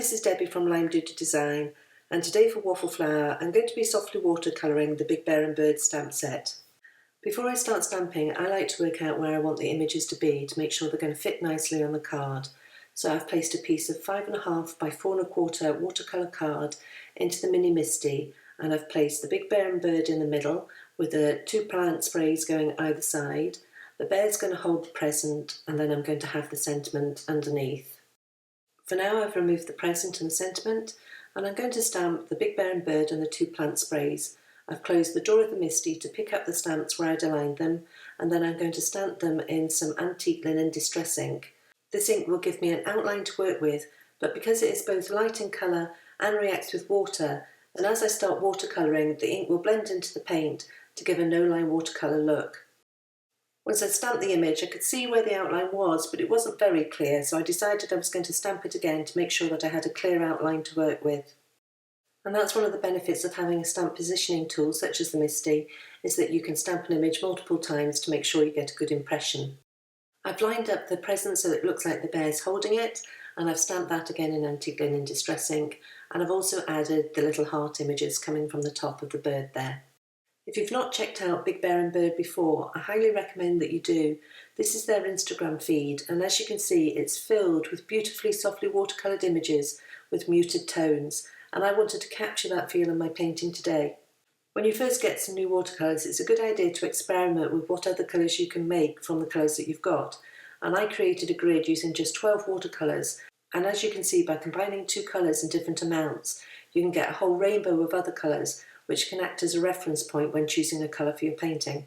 this is Debbie from Lime Duty Design, and today for Waffle Flower I'm going to be softly watercolouring the Big Bear and Bird stamp set. Before I start stamping, I like to work out where I want the images to be to make sure they're going to fit nicely on the card. So I've placed a piece of 5.5 by 4.25 watercolour card into the mini Misty, and I've placed the Big Bear and Bird in the middle with the 2 plant sprays going either side. The bear's going to hold the present, and then I'm going to have the sentiment underneath. For now I've removed the present and the sentiment, and I'm going to stamp the Big Bear and Bird and the 2 plant sprays. I've closed the door of the Misty to pick up the stamps where I'd aligned them, and then I'm going to stamp them in some antique linen distress ink. This ink will give me an outline to work with, but because it is both light in colour and reacts with water, then as I start watercolouring, the ink will blend into the paint to give a no-line watercolour look. Once I stamped the image, I could see where the outline was, but it wasn't very clear, so I decided I was going to stamp it again to make sure that I had a clear outline to work with. And that's one of the benefits of having a stamp positioning tool such as the Misty, is that you can stamp an image multiple times to make sure you get a good impression. I've lined up the present so it looks like the bear's holding it, and I've stamped that again in antique linen distress ink, and I've also added the little heart images coming from the top of the bird there. If you've not checked out Big Bear and Bird before, I highly recommend that you do. This is their Instagram feed, and as you can see, it's filled with beautifully softly watercoloured images with muted tones, and I wanted to capture that feel in my painting today. When you first get some new watercolours, it's a good idea to experiment with what other colours you can make from the colours that you've got, and I created a grid using just 12 watercolours, and as you can see, by combining 2 colours in different amounts, you can get a whole rainbow of other colours, which can act as a reference point when choosing a colour for your painting.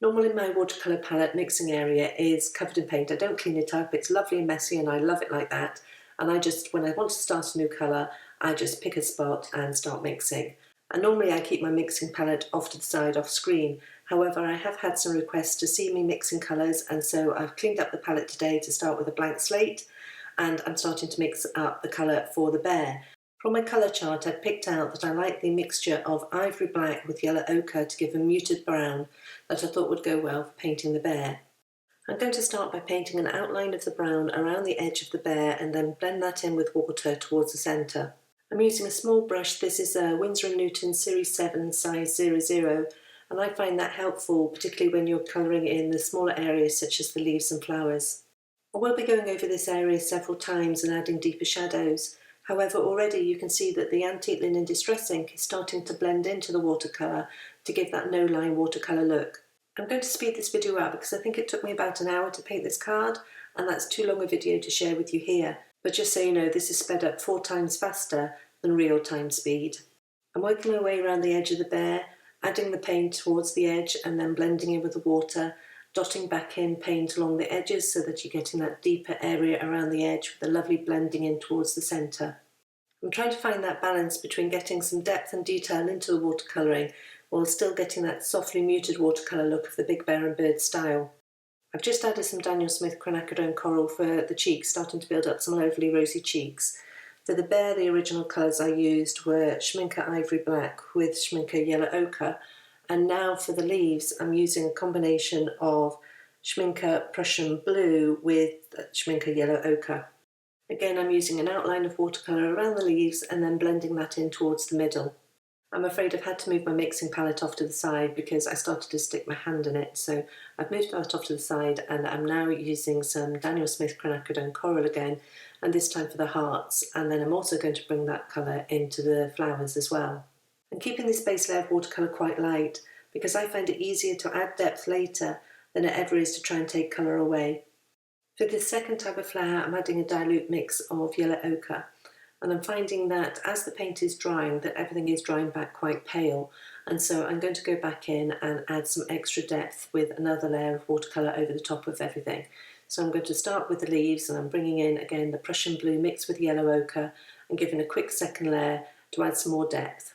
Normally my watercolour palette mixing area is covered in paint. I don't clean it up, it's lovely and messy and I love it like that. And when I want to start a new colour, I just pick a spot and start mixing. And normally I keep my mixing palette off to the side off screen. However, I have had some requests to see me mixing colours, and so I've cleaned up the palette today to start with a blank slate, and I'm starting to mix up the colour for the bear. From my colour chart, I picked out that I like the mixture of ivory black with yellow ochre to give a muted brown that I thought would go well for painting the bear. I'm going to start by painting an outline of the brown around the edge of the bear and then blend that in with water towards the centre. I'm using a small brush. This is a Winsor & Newton Series 7 size 00, and I find that helpful, particularly when you're colouring in the smaller areas such as the leaves and flowers. I will be going over this area several times and adding deeper shadows. However, already you can see that the antique linen distress ink is starting to blend into the watercolour to give that no-line watercolour look. I'm going to speed this video up because I think it took me about an hour to paint this card, and that's too long a video to share with you here. But just so you know, this is sped up 4 times faster than real time speed. I'm working my way around the edge of the bear, adding the paint towards the edge and then blending in with the water, dotting back in paint along the edges so that you're getting that deeper area around the edge with a lovely blending in towards the centre. I'm trying to find that balance between getting some depth and detail into the watercolouring while still getting that softly muted watercolour look of the Big Bear and Bird style. I've just added some Daniel Smith quinacridone coral for the cheeks, starting to build up some overly rosy cheeks. For the bear, the original colours I used were Schminke Ivory Black with Schminke Yellow Ochre, and now for the leaves I'm using a combination of Schminke Prussian Blue with Schminke Yellow Ochre. Again, I'm using an outline of watercolour around the leaves and then blending that in towards the middle. I'm afraid I've had to move my mixing palette off to the side because I started to stick my hand in it, so I've moved that off to the side and I'm now using some Daniel Smith quinacridone coral again, and this time for the hearts, and then I'm also going to bring that colour into the flowers as well. I'm keeping this base layer of watercolour quite light because I find it easier to add depth later than it ever is to try and take colour away. For this second type of flower, I'm adding a dilute mix of yellow ochre, and I'm finding that as the paint is drying, that everything is drying back quite pale, and so I'm going to go back in and add some extra depth with another layer of watercolour over the top of everything. So I'm going to start with the leaves, and I'm bringing in again the Prussian Blue mixed with yellow ochre and giving a quick second layer to add some more depth.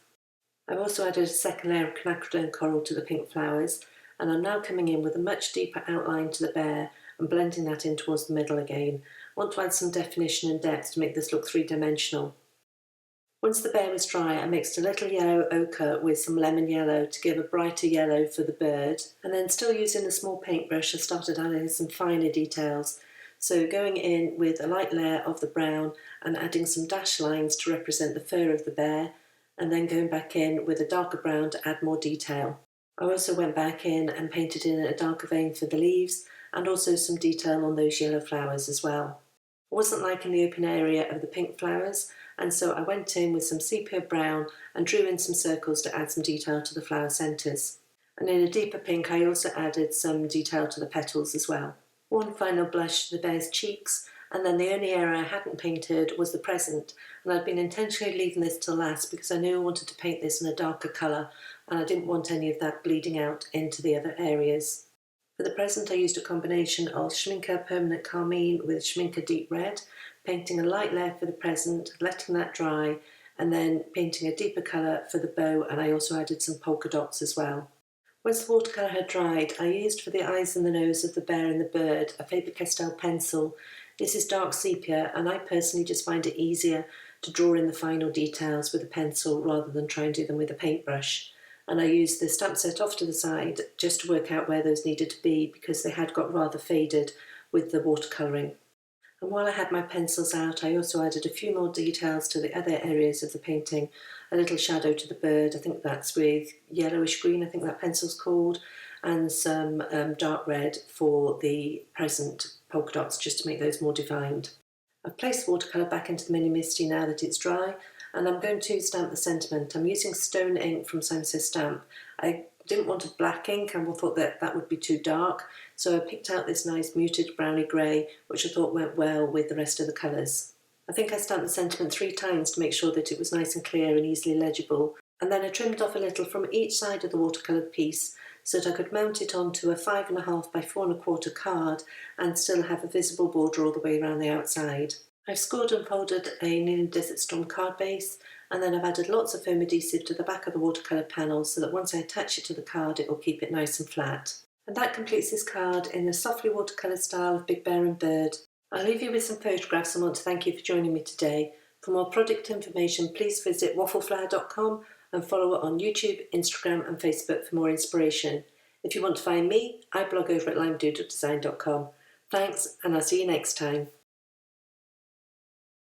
I've also added a second layer of quinacridone coral to the pink flowers, and I'm now coming in with a much deeper outline to the bear and blending that in towards the middle again. I want to add some definition and depth to make this look 3-dimensional. Once the bear was dry, I mixed a little yellow ochre with some lemon yellow to give a brighter yellow for the bird, and then still using a small paintbrush I started adding some finer details. So going in with a light layer of the brown and adding some dashed lines to represent the fur of the bear, and then going back in with a darker brown to add more detail. I also went back in and painted in a darker vein for the leaves and also some detail on those yellow flowers as well. I wasn't liking the open area of the pink flowers, and so I went in with some sepia brown and drew in some circles to add some detail to the flower centres. And in a deeper pink I also added some detail to the petals as well. One final blush to the bear's cheeks, and then the only area I hadn't painted was the present, and I'd been intentionally leaving this till last because I knew I wanted to paint this in a darker colour and I didn't want any of that bleeding out into the other areas. For the present I used a combination of Schminke Permanent Carmine with Schminke Deep Red, painting a light layer for the present, letting that dry, and then painting a deeper colour for the bow, and I also added some polka dots as well. Once the watercolour had dried, I used for the eyes and the nose of the bear and the bird a Faber-Castell pencil. This is dark sepia, and I personally just find it easier to draw in the final details with a pencil rather than try and do them with a paintbrush. And I used the stamp set off to the side just to work out where those needed to be because they had got rather faded with the watercolouring. And while I had my pencils out, I also added a few more details to the other areas of the painting. A little shadow to the bird, I think that's with yellowish green, I think that pencil's called, and some dark red for the present polka dots just to make those more defined. I've placed the watercolour back into the Mini Misty now that it's dry, and I'm going to stamp the sentiment. I'm using stone ink from Simon Says Stamp. I didn't want a black ink and thought that would be too dark, so I picked out this nice muted browny grey, which I thought went well with the rest of the colours. I think I stamped the sentiment 3 times to make sure that it was nice and clear and easily legible, and then I trimmed off a little from each side of the watercoloured piece so that I could mount it onto a 5.5 by 4.25 card and still have a visible border all the way around the outside. I've scored and folded a Neon Desert Storm card base, and then I've added lots of foam adhesive to the back of the watercolour panel so that once I attach it to the card it will keep it nice and flat. And that completes this card in the softly watercolour style of Big Bear and Bird. I'll leave you with some photographs and want to thank you for joining me today. For more product information, please visit waffleflower.com and follow it on YouTube, Instagram and Facebook for more inspiration. If you want to find me, I blog over at limedoodledesign.com. Thanks, and I'll see you next time.